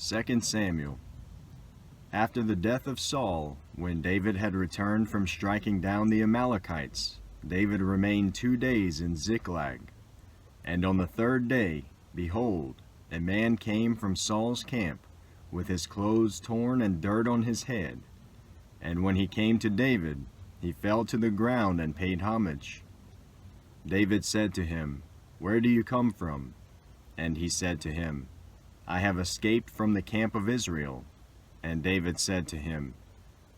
2 Samuel. After the death of Saul, when David had returned from striking down the Amalekites, David remained 2 days in Ziklag. And on the 3rd day, behold, a man came from Saul's camp, with his clothes torn and dirt on his head. And when he came to David, he fell to the ground and paid homage. David said to him, "Where do you come from?" And he said to him, "I have escaped from the camp of Israel." And David said to him,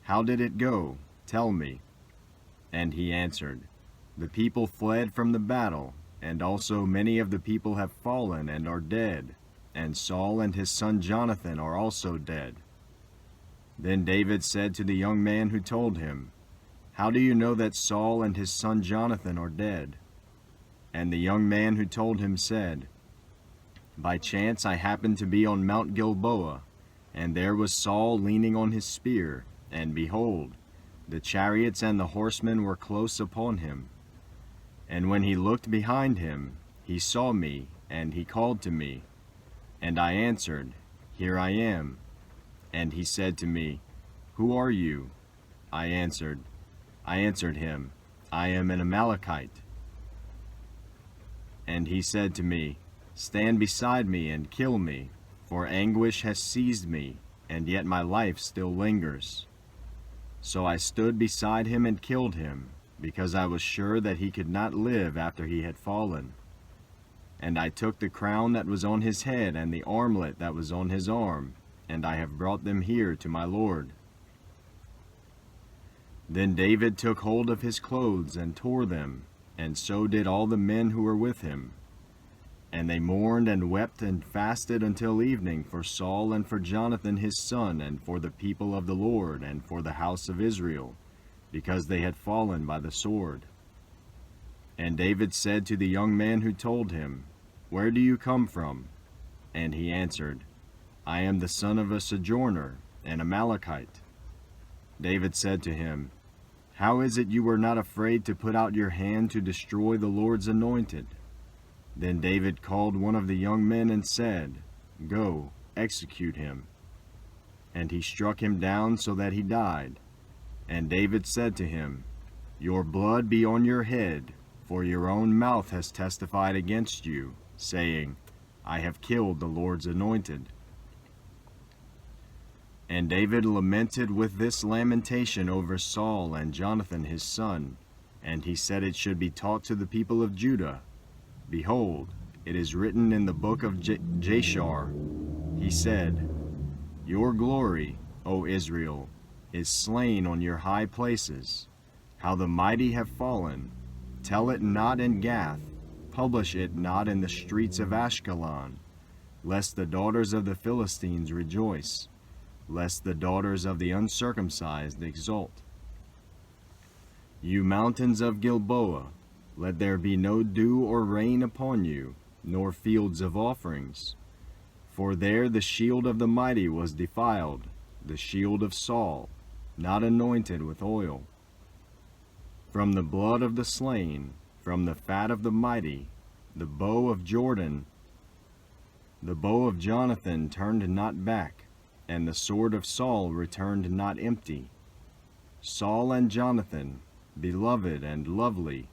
"How did it go? Tell me." And he answered, "The people fled from the battle, and also many of the people have fallen and are dead, and Saul and his son Jonathan are also dead." Then David said to the young man who told him, "How do you know that Saul and his son Jonathan are dead?" And the young man who told him said, "By chance I happened to be on Mount Gilboa, and there was Saul leaning on his spear, and behold, the chariots and the horsemen were close upon him. And when he looked behind him, he saw me, and he called to me. And I answered, 'Here I am.' And he said to me, 'Who are you?' I answered him, 'I am an Amalekite.' And he said to me, 'Stand beside me and kill me, for anguish has seized me, and yet my life still lingers.' So I stood beside him and killed him, because I was sure that he could not live after he had fallen. And I took the crown that was on his head and the armlet that was on his arm, and I have brought them here to my Lord." Then David took hold of his clothes and tore them, and so did all the men who were with him. And they mourned and wept and fasted until evening for Saul and for Jonathan his son, and for the people of the Lord, and for the house of Israel, because they had fallen by the sword. And David said to the young man who told him, "Where do you come from?" And he answered, "I am the son of a sojourner, an Amalekite." David said to him, "How is it you were not afraid to put out your hand to destroy the Lord's anointed?" Then David called one of the young men and said, "Go, execute him." And he struck him down so that he died. And David said to him, "Your blood be on your head, for your own mouth has testified against you, saying, 'I have killed the Lord's anointed.'" And David lamented with this lamentation over Saul and Jonathan his son, and he said it should be taught to the people of Judah. Behold, it is written in the book of Jashar. He said, "Your glory, O Israel, is slain on your high places. How the mighty have fallen. Tell it not in Gath, publish it not in the streets of Ashkelon, lest the daughters of the Philistines rejoice, lest the daughters of the uncircumcised exult. You mountains of Gilboa, let there be no dew or rain upon you, nor fields of offerings. For there the shield of the mighty was defiled, the shield of Saul, not anointed with oil. From the blood of the slain, from the fat of the mighty, the bow of Jordan, the bow of Jonathan turned not back, and the sword of Saul returned not empty. Saul and Jonathan, beloved and lovely,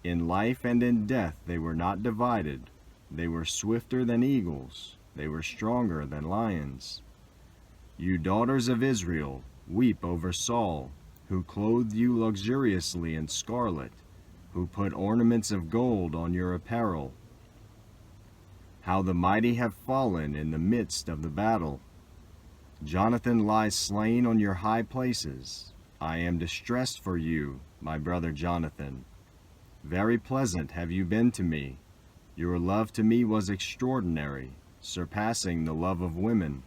in life and in death they were not divided. They were swifter than eagles, they were stronger than lions. You daughters of Israel, weep over Saul, who clothed you luxuriously in scarlet, who put ornaments of gold on your apparel. How the mighty have fallen in the midst of the battle. Jonathan lies slain on your high places. I am distressed for you, my brother Jonathan. Very pleasant have you been to me. Your love to me was extraordinary, surpassing the love of women.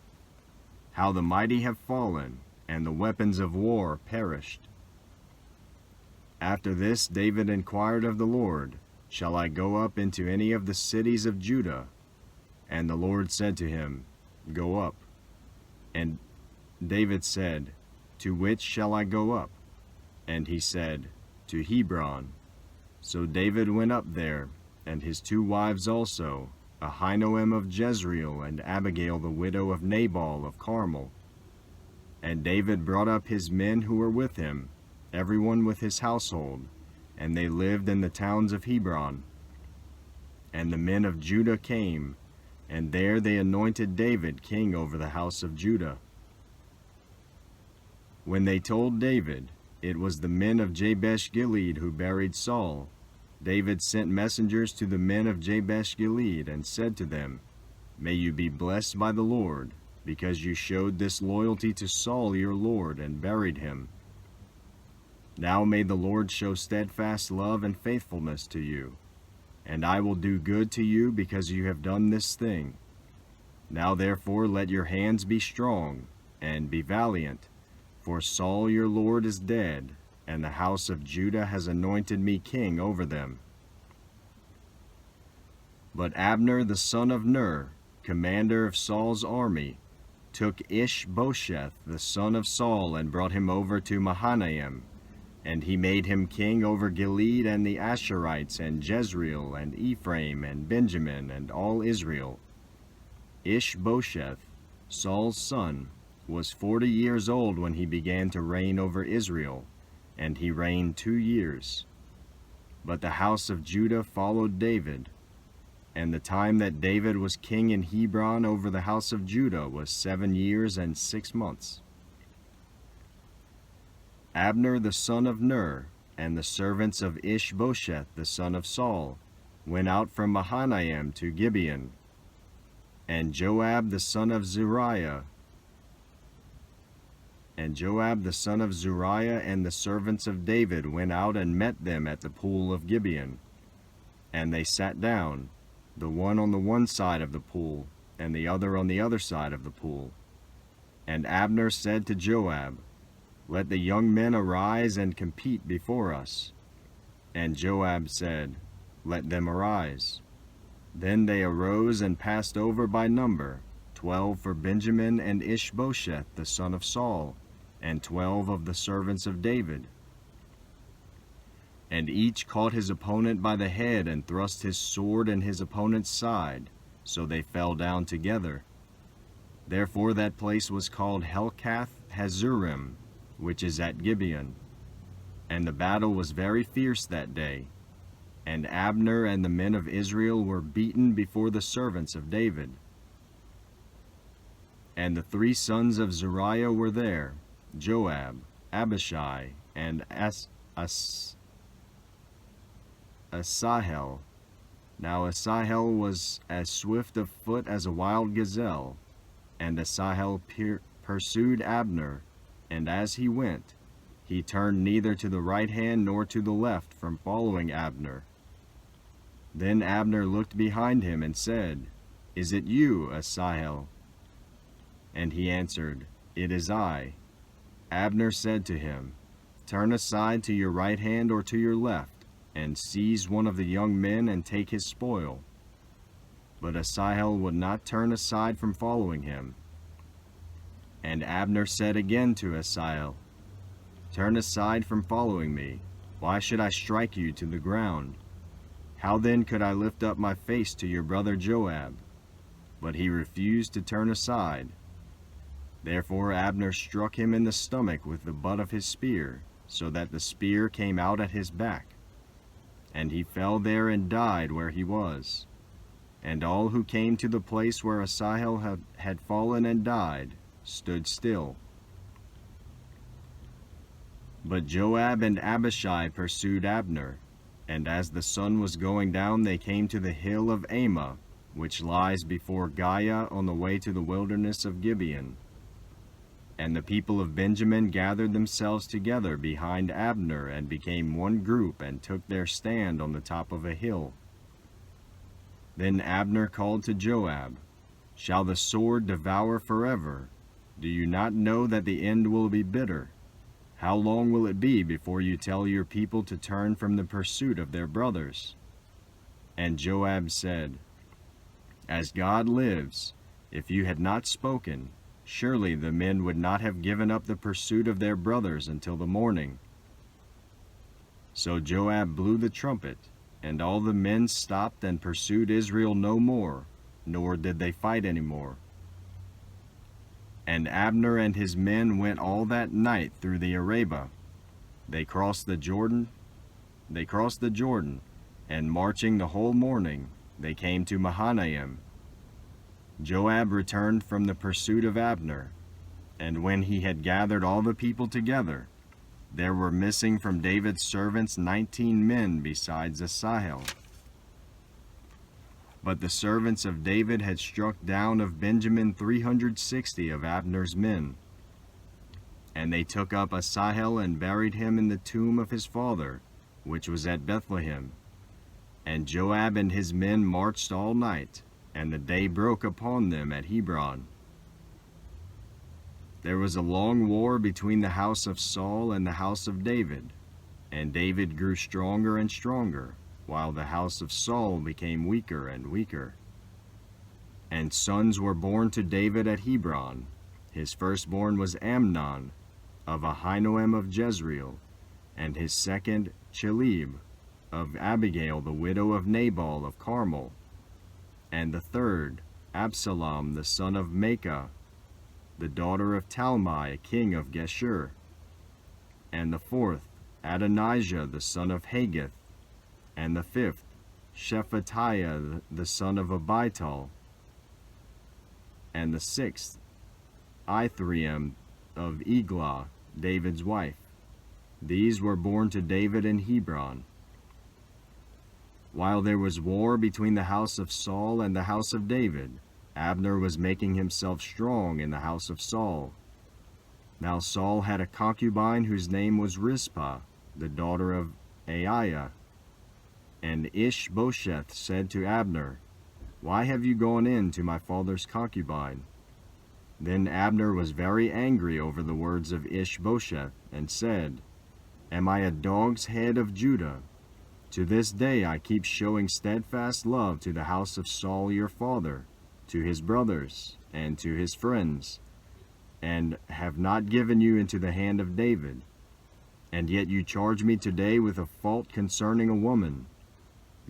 How the mighty have fallen, and the weapons of war perished." After this David inquired of the Lord, "Shall I go up into any of the cities of Judah?" And the Lord said to him, "Go up." And David said, "To which shall I go up?" And he said, "To Hebron." So David went up there, and his 2 wives also, Ahinoam of Jezreel, and Abigail the widow of Nabal of Carmel. And David brought up his men who were with him, everyone with his household, and they lived in the towns of Hebron. And the men of Judah came, and there they anointed David king over the house of Judah. When they told David, it was the men of Jabesh-Gilead who buried Saul, David sent messengers to the men of Jabesh-Gilead and said to them, May you be blessed by the Lord, because you showed this loyalty to Saul your lord and buried him. Now may the Lord show steadfast love and faithfulness to you, and I will do good to you because you have done this thing. Now therefore let your hands be strong, and be valiant, for Saul your lord is dead, and the house of Judah has anointed me king over them. But Abner the son of Ner, commander of Saul's army, took Ishbosheth the son of Saul and brought him over to Mahanaim, and he made him king over Gilead and the Asherites and Jezreel and Ephraim and Benjamin and all Israel. Ishbosheth, Saul's son, was 40 years old when he began to reign over Israel, and he reigned 2 years. But the house of Judah followed David, and the time that David was king in Hebron over the house of Judah was 7 years and 6 months. Abner the son of Ner, and the servants of Ishbosheth the son of Saul, went out from Mahanaim to Gibeon. And Joab the son of Zeruiah and the servants of David went out and met them at the pool of Gibeon. And they sat down, the one on the one side of the pool, and the other on the other side of the pool. And Abner said to Joab, Let the young men arise and compete before us. And Joab said, Let them arise. Then they arose and passed over by number, 12 for Benjamin and Ishbosheth the son of Saul, and 12 of the servants of David. And each caught his opponent by the head and thrust his sword in his opponent's side, so they fell down together. Therefore that place was called Helkath Hazurim, which is at Gibeon. And the battle was very fierce that day, and Abner and the men of Israel were beaten before the servants of David. And the 3 sons of Zeruiah were there, Joab, Abishai, and Asahel. Now Asahel was as swift of foot as a wild gazelle, and Asahel pursued Abner, and as he went, he turned neither to the right hand nor to the left from following Abner. Then Abner looked behind him and said, Is it you, Asahel? And he answered, It is I. Abner said to him, Turn aside to your right hand or to your left, and seize one of the young men and take his spoil. But Asahel would not turn aside from following him. And Abner said again to Asahel, Turn aside from following me. Why should I strike you to the ground? How then could I lift up my face to your brother Joab? But he refused to turn aside. Therefore Abner struck him in the stomach with the butt of his spear, so that the spear came out at his back. And he fell there and died where he was. And all who came to the place where Asahel had fallen and died stood still. But Joab and Abishai pursued Abner, and as the sun was going down they came to the hill of Ammah, which lies before Giah on the way to the wilderness of Gibeon. And the people of Benjamin gathered themselves together behind Abner and became one group and took their stand on the top of a hill. Then Abner called to Joab, Shall the sword devour forever? Do you not know that the end will be bitter? How long will it be before you tell your people to turn from the pursuit of their brothers? And Joab said, As God lives, if you had not spoken, surely the men would not have given up the pursuit of their brothers until the morning. So Joab blew the trumpet, And all the men stopped and pursued Israel no more, nor did they fight any more. And Abner and his men went all that night through the Arabah. They crossed the Jordan, and marching the whole morning, they came to Mahanaim. Joab returned from the pursuit of Abner, and when he had gathered all the people together, there were missing from David's servants 19 men besides Asahel. But the servants of David had struck down of Benjamin 360 of Abner's men. And they took up Asahel and buried him in the tomb of his father, which was at Bethlehem. And Joab and his men marched all night, and the day broke upon them at Hebron. There was a long war between the house of Saul and the house of David, and David grew stronger and stronger, while the house of Saul became weaker and weaker. And sons were born to David at Hebron. His firstborn was Amnon, of Ahinoam of Jezreel, and his second Chelib, of Abigail the widow of Nabal of Carmel, and the third Absalom the son of Maacah, the daughter of Talmai, king of Geshur, and the fourth Adonijah the son of Haggith, and the fifth Shephatiah the son of Abital, and the sixth Ithream of Eglah, David's wife. These were born to David in Hebron. While there was war between the house of Saul and the house of David, Abner was making himself strong in the house of Saul. Now Saul had a concubine whose name was Rizpah, the daughter of Aiah. And Ishbosheth said to Abner, "Why have you gone in to my father's concubine?" Then Abner was very angry over the words of Ishbosheth, and said, "Am I a dog's head of Judah? To this day I keep showing steadfast love to the house of Saul your father, to his brothers, and to his friends, and have not given you into the hand of David. And yet you charge me today with a fault concerning a woman.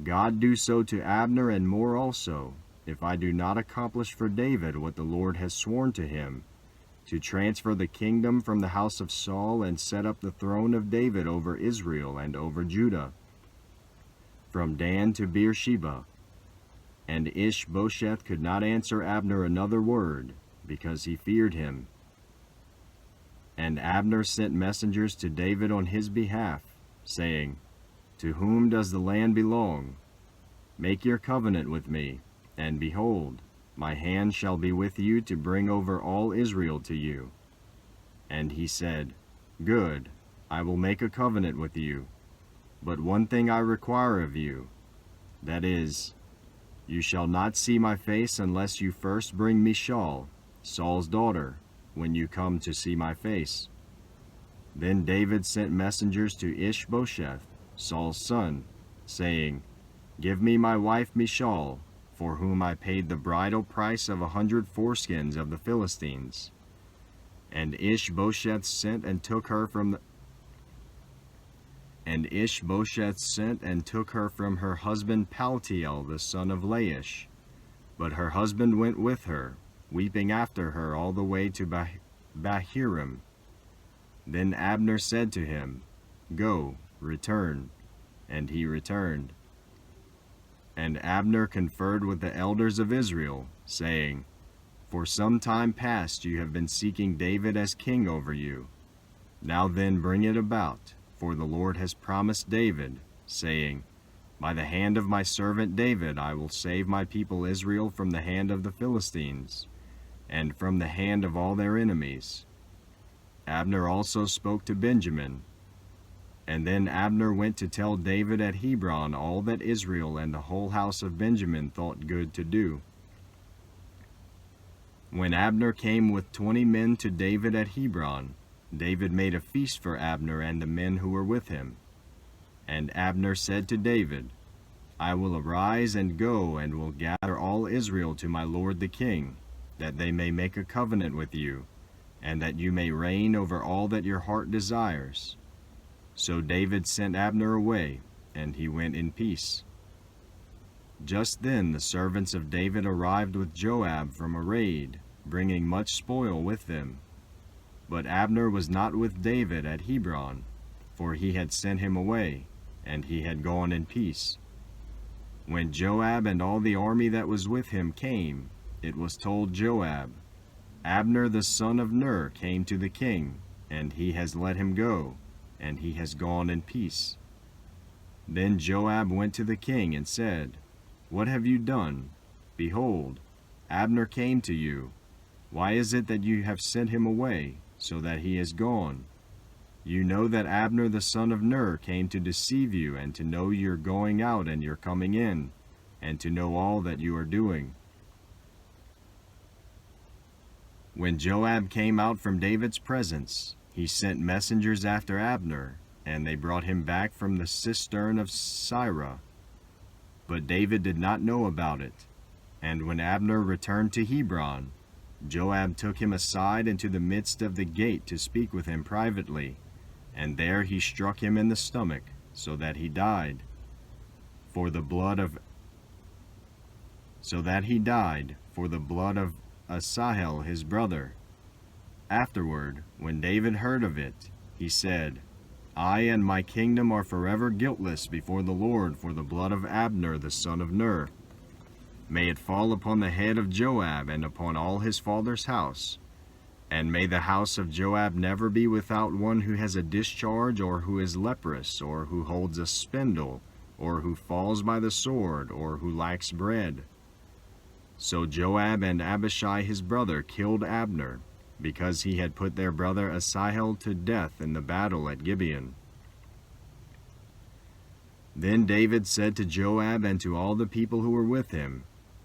God do so to Abner and more also, if I do not accomplish for David what the Lord has sworn to him, to transfer the kingdom from the house of Saul and set up the throne of David over Israel and over Judah, from Dan to Beersheba." And Ishbosheth could not answer Abner another word, because he feared him. And Abner sent messengers to David on his behalf, saying, "To whom does the land belong? Make your covenant with me, and behold, my hand shall be with you to bring over all Israel to you." And he said, "Good, I will make a covenant with you. But one thing I require of you, that is, you shall not see my face unless you first bring Michal, Saul's daughter, when you come to see my face." Then David sent messengers to Ishbosheth, Saul's son, saying, "Give me my wife Michal, for whom I paid the bridal price of 100 foreskins of the Philistines." And Ishbosheth sent and took her from her husband Paltiel the son of Laish. But her husband went with her, weeping after her all the way to Bahirim. Then Abner said to him, "Go, return." And he returned. And Abner conferred with the elders of Israel, saying, "For some time past you have been seeking David as king over you. Now then bring it about, for the Lord has promised David, saying, 'By the hand of my servant David I will save my people Israel from the hand of the Philistines, and from the hand of all their enemies.'" Abner also spoke to Benjamin. And then Abner went to tell David at Hebron all that Israel and the whole house of Benjamin thought good to do. When Abner came with 20 men to David at Hebron, David made a feast for Abner and the men who were with him. And Abner said to David, "I will arise and go and will gather all Israel to my lord the king, that they may make a covenant with you, and that you may reign over all that your heart desires." So David sent Abner away, and he went in peace. Just then the servants of David arrived with Joab from a raid, bringing much spoil with them. But Abner was not with David at Hebron, for he had sent him away, and he had gone in peace. When Joab and all the army that was with him came, it was told Joab, Abner the son of Ner came to the king, and he has let him go, and he has gone in peace. Then Joab went to the king and said, What have you done? Behold, Abner came to you. Why is it that you have sent him away, so that he is gone? You know that Abner the son of Ner came to deceive you, and to know your going out and your coming in, and to know all that you are doing. When Joab came out from David's presence, he sent messengers after Abner, and they brought him back from the cistern of Sirah. But David did not know about it. And when Abner returned to Hebron, Joab took him aside into the midst of the gate to speak with him privately, and there he struck him in the stomach, so that he died. For the blood of Asahel his brother. Afterward, when David heard of it, he said, I and my kingdom are forever guiltless before the Lord for the blood of Abner the son of Ner. May it fall upon the head of Joab and upon all his father's house. And may the house of Joab never be without one who has a discharge, or who is leprous, or who holds a spindle, or who falls by the sword, or who lacks bread. So Joab and Abishai his brother killed Abner, because he had put their brother Asahel to death in the battle at Gibeon. Then David said to Joab and to all the people who were with him,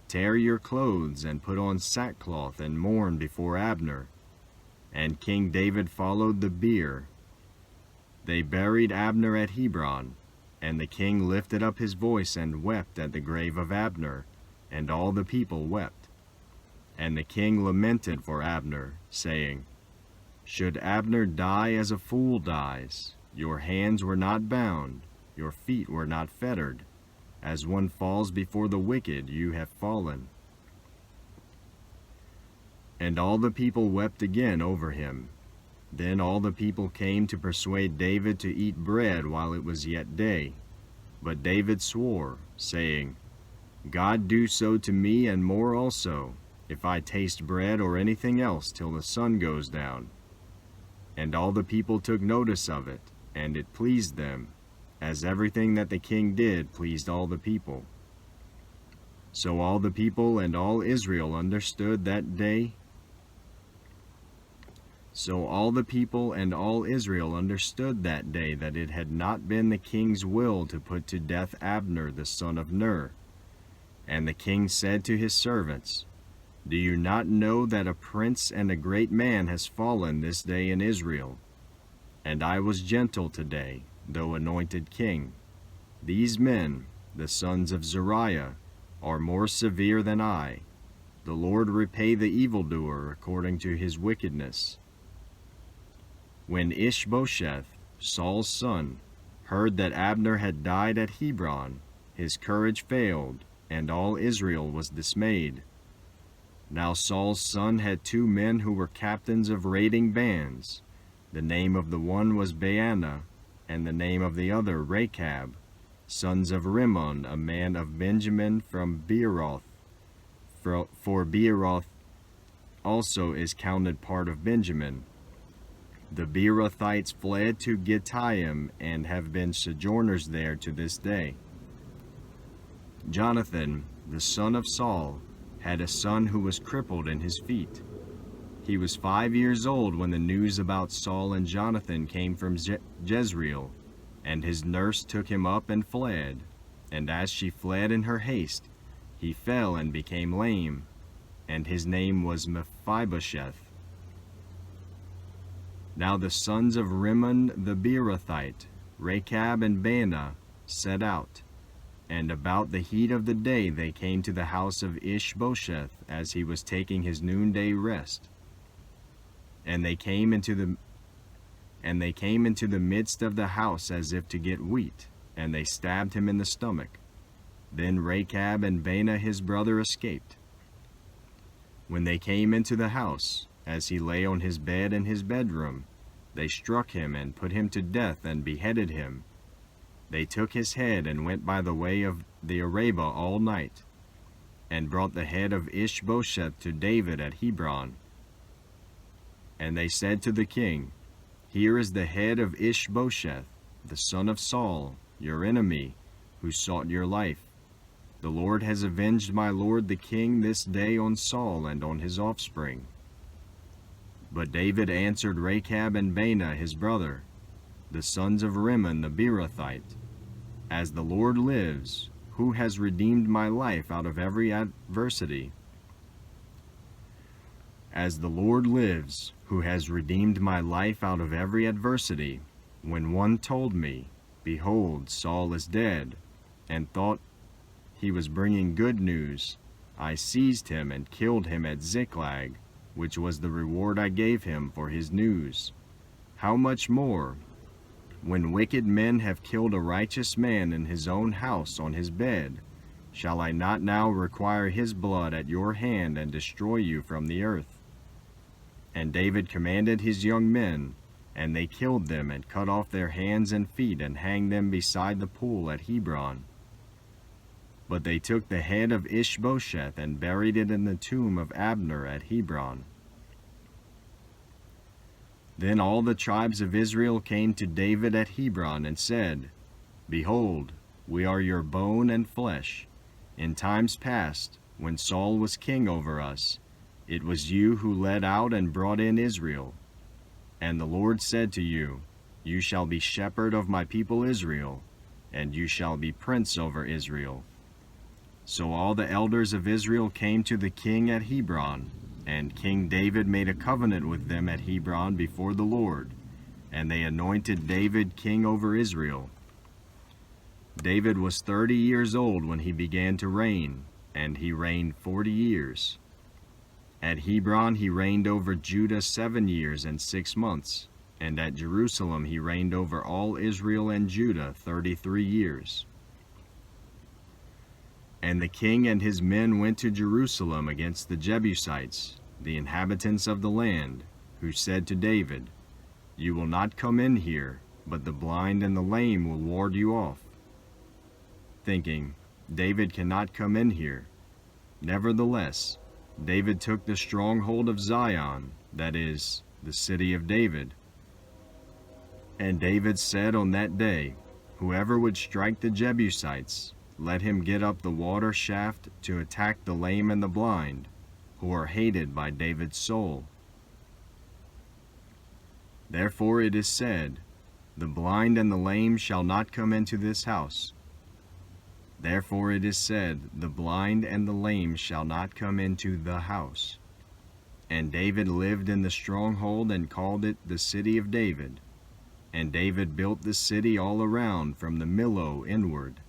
Tear your clothes and put on sackcloth and mourn before Abner. And King David followed the bier. They buried Abner at Hebron, and the king lifted up his voice and wept at the grave of Abner, and all the people wept. And the king lamented for Abner, saying, Should Abner die as a fool dies? Your hands were not bound, your feet were not fettered. As one falls before the wicked, you have fallen. And all the people wept again over him. Then all the people came to persuade David to eat bread while it was yet day. But David swore, saying, God do so to me and more also, if I taste bread or anything else till the sun goes down. And all the people took notice of it, and it pleased them, as everything that the king did pleased all the people. So all the people and all Israel understood that day that it had not been the king's will to put to death Abner the son of Ner. And the king said to his servants, Do you not know that a prince and a great man has fallen this day in Israel? And I was gentle today, though anointed king. These men, the sons of Zeruiah, are more severe than I. The Lord repay the evildoer according to his wickedness. When Ishbosheth, Saul's son, heard that Abner had died at Hebron, his courage failed, and all Israel was dismayed. Now Saul's son had 2 men who were captains of raiding bands. The name of the one was Baanah, and the name of the other Rechab, sons of Rimmon, a man of Benjamin from Beeroth. For Beeroth also is counted part of Benjamin. The Beerothites fled to Gittaim and have been sojourners there to this day. Jonathan, the son of Saul, had a son who was crippled in his feet. He was 5 years old when the news about Saul and Jonathan came from Jezreel, and his nurse took him up and fled. And as she fled in her haste, he fell and became lame, and his name was Mephibosheth. Now the sons of Rimmon the Beerothite, Rechab and Baanah, set out, and about the heat of the day they came to the house of Ishbosheth as he was taking his noonday rest. And they came into the midst of the house as if to get wheat. and they stabbed him in the stomach. Then Rechab and Baanah his brother escaped. When they came into the house, as he lay on his bed in his bedroom, they struck him and put him to death and beheaded him. They took his head and went by the way of the Arabah all night, and brought the head of Ishbosheth to David at Hebron. And they said to the king, Here is the head of Ishbosheth, the son of Saul, your enemy, who sought your life. The Lord has avenged my lord the king this day on Saul and on his offspring. But David answered Rechab and Baanah his brother, the sons of Rimmon the Beerothite, As the Lord lives, who has redeemed my life out of every adversity? As the Lord lives, who has redeemed my life out of every adversity, when one told me, Behold, Saul is dead, and thought he was bringing good news, I seized him and killed him at Ziklag, which was the reward I gave him for his news. How much more, when wicked men have killed a righteous man in his own house on his bed, shall I not now require his blood at your hand and destroy you from the earth? And David commanded his young men, and they killed them and cut off their hands and feet and hanged them beside the pool at Hebron. But they took the head of Ishbosheth and buried it in the tomb of Abner at Hebron. Then all the tribes of Israel came to David at Hebron and said, Behold, we are your bone and flesh. In times past, when Saul was king over us, it was you who led out and brought in Israel. And the Lord said to you, You shall be shepherd of my people Israel, and you shall be prince over Israel. So all the elders of Israel came to the king at Hebron, and King David made a covenant with them at Hebron before the Lord, and they anointed David king over Israel. David was 30 years old when he began to reign, and he reigned 40 years. At Hebron he reigned over Judah 7 years and 6 months, and at Jerusalem he reigned over all Israel and Judah 33 years. And the king and his men went to Jerusalem against the Jebusites, the inhabitants of the land, who said to David, You will not come in here, but the blind and the lame will ward you off. Thinking, David cannot come in here. Nevertheless, David took the stronghold of Zion, that is, the city of David. And David said on that day, Whoever would strike the Jebusites, let him get up the water shaft to attack the lame and the blind, who are hated by David's soul. Therefore it is said, The blind and the lame shall not come into this house. Therefore it is said, The blind and the lame shall not come into the house. And David lived in the stronghold and called it the city of David. And David built the city all around from the Millo inward.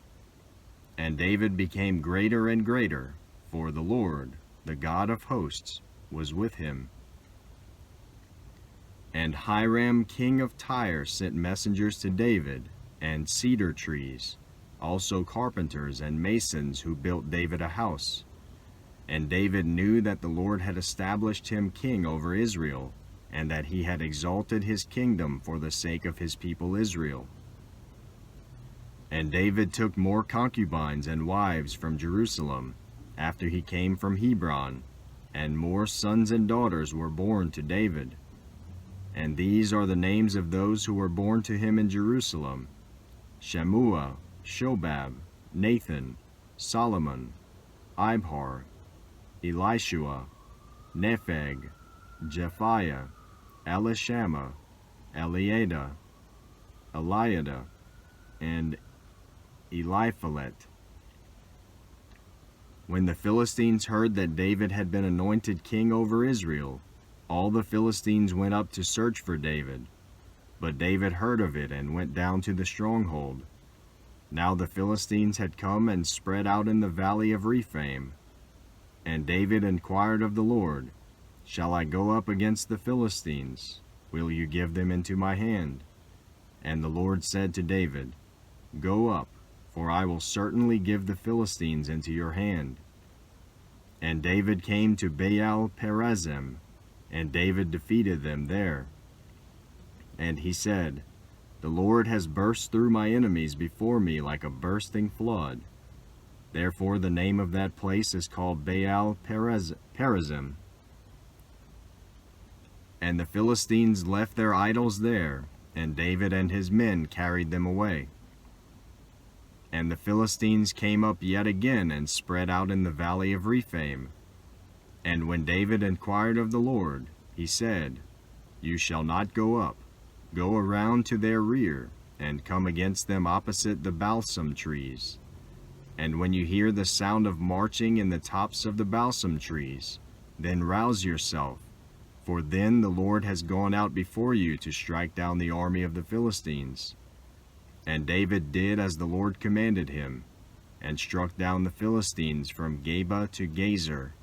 And David became greater and greater, for the Lord, the God of hosts, was with him. And Hiram king of Tyre sent messengers to David, and cedar trees, also carpenters and masons who built David a house. And David knew that the Lord had established him king over Israel, and that he had exalted his kingdom for the sake of his people Israel. And David took more concubines and wives from Jerusalem, after he came from Hebron, and more sons and daughters were born to David. And these are the names of those who were born to him in Jerusalem: Shemua, Shobab, Nathan, Solomon, Ibhar, Elishua, Nepheg, Japhiah, Elishama, Eliada, Eliada, and Eliphalet. When the Philistines heard that David had been anointed king over Israel, all the Philistines went up to search for David. But David heard of it and went down to the stronghold. Now the Philistines had come and spread out in the valley of Rephaim. And David inquired of the Lord, Shall I go up against the Philistines? Will you give them into my hand? And the Lord said to David, Go up, for I will certainly give the Philistines into your hand." And David came to Baal Perazim, and David defeated them there. And he said, "The Lord has burst through my enemies before me like a bursting flood." Therefore the name of that place is called Baal Perazim. And the Philistines left their idols there, and David and his men carried them away. And the Philistines came up yet again and spread out in the valley of Rephaim. And when David inquired of the Lord, he said, "You shall not go up. Go around to their rear, and come against them opposite the balsam trees. And when you hear the sound of marching in the tops of the balsam trees, then rouse yourself, for then the Lord has gone out before you to strike down the army of the Philistines." And David did as the Lord commanded him, and struck down the Philistines from Geba to Gezer,